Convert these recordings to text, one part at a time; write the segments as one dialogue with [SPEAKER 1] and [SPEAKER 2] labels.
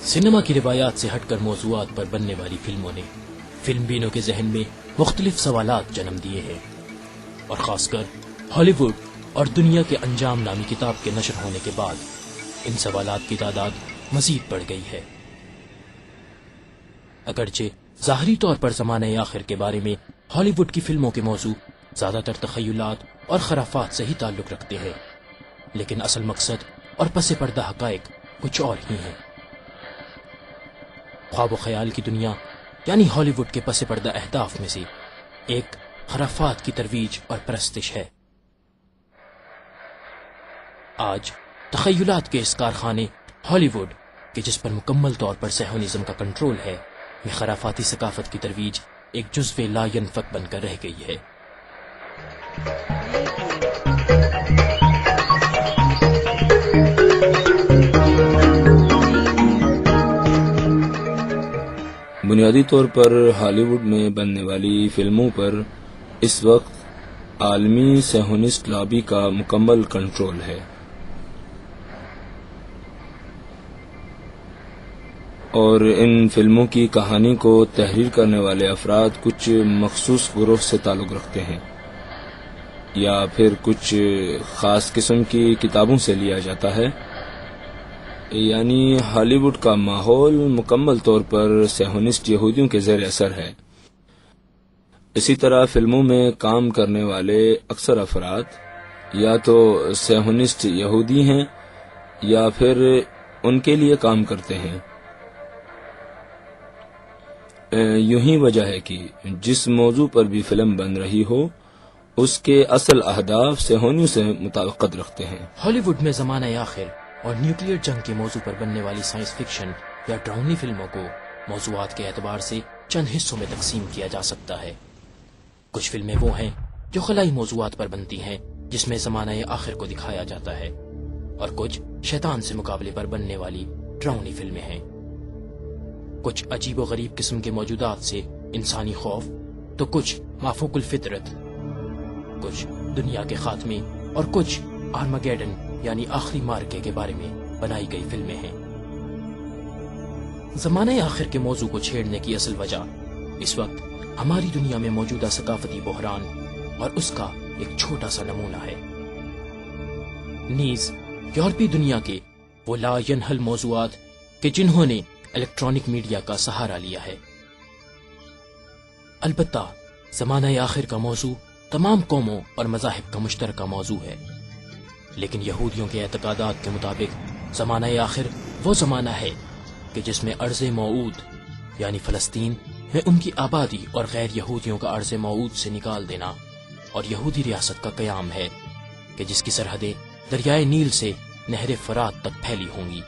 [SPEAKER 1] Cinema की रिवायात से हटकर मौज़ूआत पर बनने वाली फिल्मों ने फिल्म बीनों के जहन में मुख्तलिफ सवालात जन्म दिए हैं और खासकर हॉलीवुड और दुनिया के अंजाम नामी किताब के नशर होने के बाद इन सवालात की तादाद मजीद बढ़ गई है। अगरचे ज़ाहरी तौर पर ज़माने आखिर के बारे में हॉलीवुड की फिल्मों के मौजू ज़्यादातर तख़य्युलात और खराफात से ही ताल्लुक़ रखते हैं, लेकिन असल मकसद और पसे पर्दा हक़ाइक़ कुछ और ही हैं। ख्वाब व ख्याल की दुनिया यानी हॉलीवुड के पसे पर्दा अहदाफ में से एक खराफात की तरवीज और परस्तिश है। आज तख़य्युलात के इस कारखाने हॉलीवुड के जिस पर मुकम्मल तौर पर सैहोनिज़्म का कंट्रोल है, ये खराफाती सकाफत की तरवीज एक जुज़्व ला यनफ़क बनकर रह गई है।
[SPEAKER 2] बुनियादी तौर पर हॉलीवुड में बनने वाली फिल्मों पर इस वक्त आलमी सैहोनिस्ट लॉबी का मुकम्मल कंट्रोल है और इन फिल्मों की कहानी को तहरीर करने वाले अफराद कुछ मखसूस ग्रोह से ताल्लुक़ रखते हैं या फिर कुछ खास किस्म की किताबों से लिया जाता है। यानी हॉलीवुड का माहौल मुकम्मल तौर पर सैहोनिस्ट यहूदियों के ज़ेर असर है। इसी तरह फिल्मों में काम करने वाले अक्सर अफराद या तो सैहोनिस्ट यहूदी हैं या फिर उनके लिए काम करते हैं। यूं ही वजह है कि जिस मौजू पर भी फिल्म बन रही हो उसके असल अहदाफ सैहोनियों से मुताबिकत रखते हैं।
[SPEAKER 1] हॉलीवुड में ज़माना आखिर और न्यूक्लियर जंग के मौजू पर बनने वाली साइंस फिक्शन या ड्राउनी फिल्मों को मौजूआत के एतबार से चंद हिस्सों में तकसीम किया जा सकता है। कुछ फिल्में वो हैं जो खलाई मौजूआत पर बनती हैं जिसमें ज़माना आखिर को दिखाया जाता है, और कुछ शैतान से मुकाबले पर बनने वाली ड्राउनी फिल्में हैं। कुछ अजीब व गरीब किस्म के मौजूदात से इंसानी खौफ तो कुछ माफूकुल फितरत, कुछ दुनिया के खात्मे और कुछ आर्मागेडन यानी आखिरी मार्के के बारे में बनाई गई फिल्में हैं। ज़माने आखिर के मौजू को छेड़ने की असल वजह इस वक्त हमारी दुनिया में मौजूदा सकाफती बहरान और उसका एक छोटा सा नमूना है। नीज यूरोपीय दुनिया के वो ला यनहल मौजूआत के जिन्होंने इलेक्ट्रॉनिक मीडिया का सहारा लिया है। अलबत्ता ज़माना आखिर का मौजू तमाम कौमों और मज़ाहिब का मुश्तरका मौजू है, लेकिन यहूदियों के एतकादात के मुताबिक ज़माना आखिर वो ज़माना है कि जिसमें अर्ज़े मऊद यानी फ़लस्तीन में उनकी आबादी और गैर यहूदियों का अर्ज़े मऊद से निकाल देना और यहूदी रियासत का क़याम है कि जिसकी सरहदें दरियाए नील से नहर फ़रात तक फैली होंगी।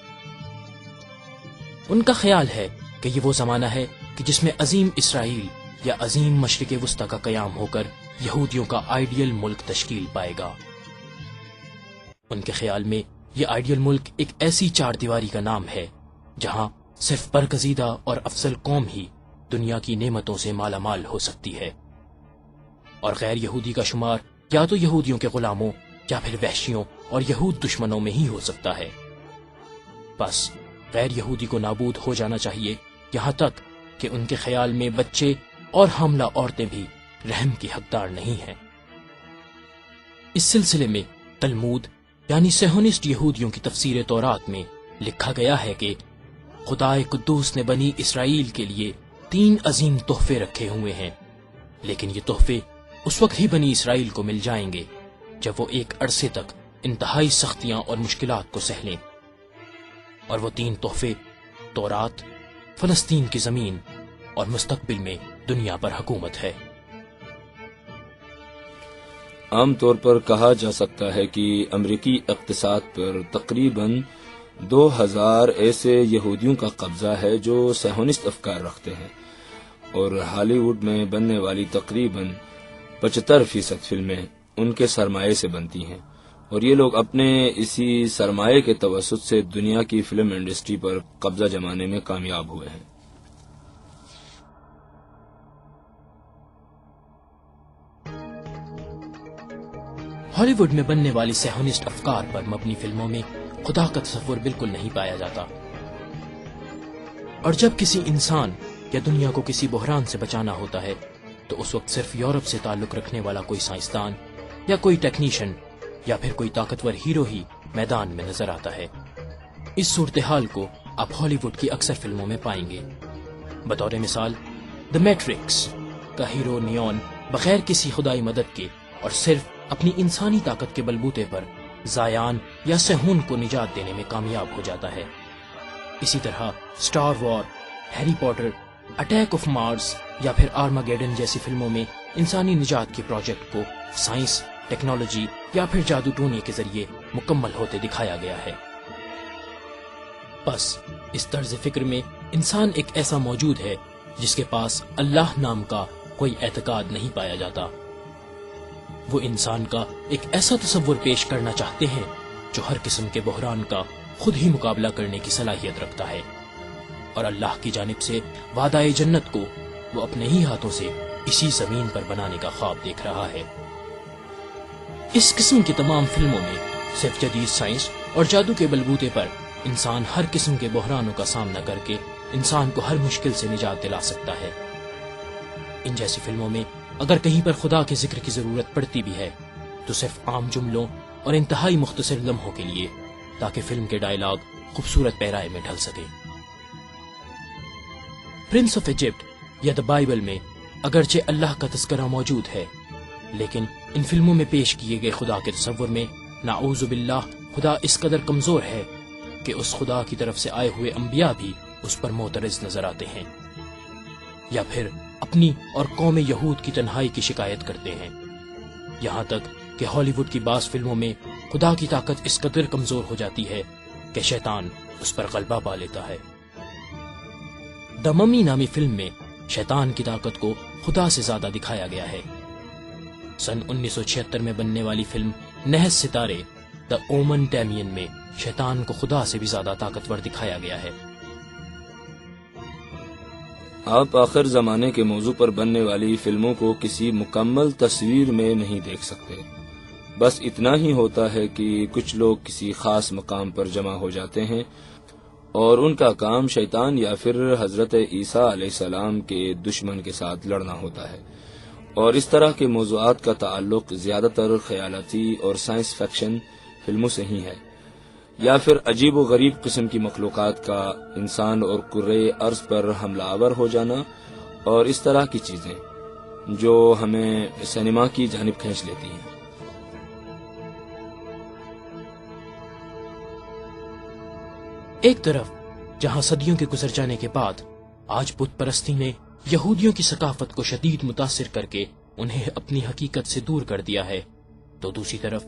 [SPEAKER 1] उनका ख्याल है कि ये वो ज़माना है कि जिसमें अजीम इसराइल या अजीम मशरिक़ वुस्ता का क़याम होकर यहूदियों का आइडियल मुल्क तश्कील पाएगा। उनके ख्याल में ये आइडियल मुल्क एक ऐसी चार दीवारी का नाम है जहां सिर्फ बरगज़ीदा और अफजल कौम ही दुनिया की नेमतों से मालामाल हो सकती है और गैर यहूदी का शुमार या तो यहूदियों के गुलामों या फिर वहशियों और यहूद दुश्मनों में ही हो सकता है। बस गैर यहूदी को नाबूद हो जाना चाहिए, यहाँ तक कि उनके ख्याल में बच्चे और हामला औरतें भी रहम की हकदार नहीं हैं। इस सिलसिले में तलमूद यानी सैहोनिस्ट यहूदियों की तफसीर तौरात में लिखा गया है कि खुदाए कुद्दूस ने बनी इसराइल के लिए 3 अजीम तोहफे रखे हुए हैं, लेकिन ये तोहफे उस वक्त ही बनी इसराइल को मिल जाएंगे जब वो एक अरसे तक इंतहाई सख्तियां और मुश्किलात को सहलें। और वो 3 तोहफे तौरात, फलस्तीन की जमीन और मुस्तकबिल में दुनिया पर हुकूमत है।
[SPEAKER 2] आम तौर पर कहा जा सकता है कि अमरीकी इक़्तिसाद पर तकरीबन 2000 ऐसे यहूदियों का कब्जा है जो सैहोनिस्ट अफकार रखते हैं और हॉलीवुड में बनने वाली तकरीबन 75% फिल्में उनके सरमाए से बनती हैं और ये लोग अपने इसी सरमाए के तवस्सुत से दुनिया की फिल्म इंडस्ट्री पर कब्जा जमाने में कामयाब हुए हैं।
[SPEAKER 1] हॉलीवुड में बनने वाली सैहोनिस्ट अफकार पर मबनी फिल्मों में खुदा का तस्वुर बिल्कुल नहीं पाया जाता। اور جب کسی انسان یا دنیا کو کسی بحران سے بچانا ہوتا ہے تو اس وقت صرف یورپ سے تعلق رکھنے والا کوئی سائنسدان یا کوئی ٹیکنیشین یا پھر کوئی طاقتور ہیرو ہی میدان میں نظر آتا ہے۔ اس صورتحال کو آپ ہالی ووڈ کی اکثر فلموں میں پائیں گے۔ بطور مثال دی میٹرکس کا ہیرو نیون بغیر کسی خدائی مدد کے اور صرف اپنی انسانی طاقت کے بلبوتے پر زایان یا سہون کو نجات دینے میں کامیاب ہو جاتا ہے۔ اسی طرح Star War, Harry Potter, Attack of Mars یا پھر آرماگیڈن جیسی فلموں میں انسانی نجات کے پروجیکٹ کو سائنس، ٹیکنالوجی یا پھر جادو ٹونے کے ذریعے مکمل ہوتے دکھایا گیا ہے۔ بس اس طرز فکر میں انسان ایک ایسا موجود ہے جس کے پاس اللہ نام کا کوئی اعتقاد نہیں پایا جاتا۔ وہ انسان کا ایک ایسا تصور پیش کرنا چاہتے ہیں جو ہر قسم کے بحران کا خود ہی مقابلہ کرنے کی صلاحیت رکھتا ہے، اور اللہ کی جانب سے وعدہ جنت کو وہ اپنے ہی ہاتھوں سے اسی زمین پر بنانے کا خواب دیکھ رہا ہے۔ اس قسم کی تمام فلموں میں صرف جدید سائنس اور جادو کے بلبوتے پر انسان ہر قسم کے بحرانوں کا سامنا کر کے انسان کو ہر مشکل سے نجات دلا سکتا ہے۔ ان جیسی فلموں میں اگر کہیں پر خدا کے ذکر کی ضرورت پڑتی بھی ہے تو صرف عام جملوں اور انتہائی مختصر لمحوں کے لیے، تاکہ فلم کے ڈائلاگ خوبصورت پیرائے میں ڈھل سکے۔ پرنس آف ایجپٹ یا دی بائبل میں اگرچہ اللہ کا تذکرہ موجود ہے، لیکن ان فلموں میں پیش کیے گئے خدا کے تصور میں نعوذ باللہ خدا اس قدر کمزور ہے کہ اس خدا کی طرف سے آئے ہوئے انبیاء بھی اس پر معترض نظر آتے ہیں، یا پھر اپنی اور قوم یہود کی تنہائی کی شکایت کرتے ہیں۔ یہاں تک کہ ہالی ووڈ کی بعض فلموں میں خدا کی طاقت اس قدر کمزور ہو جاتی ہے کہ شیطان اس پر غلبہ پا لیتا ہے۔ دی ممی نامی فلم میں شیطان کی طاقت کو خدا سے زیادہ دکھایا گیا ہے۔ سن 1976 میں بننے والی فلم نحس ستارے دی اومن ڈیمین میں شیطان کو خدا سے بھی زیادہ طاقتور دکھایا گیا ہے۔
[SPEAKER 2] آپ آخر زمانے کے موضوع پر بننے والی فلموں کو کسی مکمل تصویر میں نہیں دیکھ سکتے۔ بس اتنا ہی ہوتا ہے کہ کچھ لوگ کسی خاص مقام پر جمع ہو جاتے ہیں اور ان کا کام شیطان یا پھر حضرت عیسیٰ علیہ السلام کے دشمن کے ساتھ لڑنا ہوتا ہے، اور اس طرح کے موضوعات کا تعلق زیادہ تر خیالاتی اور سائنس فکشن فلموں سے ہی ہے، یا پھر عجیب و غریب قسم کی مخلوقات کا انسان اور کرۂ ارض پر حملہ آور ہو جانا اور اس طرح کی چیزیں جو ہمیں سینما کی جانب کھینچ لیتی ہیں۔
[SPEAKER 1] ایک طرف جہاں صدیوں کے گزر جانے کے بعد آج بت پرستی نے یہودیوں کی ثقافت کو شدید متاثر کر کے انہیں اپنی حقیقت سے دور کر دیا ہے، تو دوسری طرف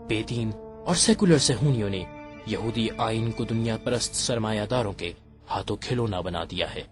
[SPEAKER 1] بے دین اور سیکولر صہیونیوں نے یہودی آئین کو دنیا پرست سرمایہ داروں کے ہاتھوں کھلونا بنا دیا ہے۔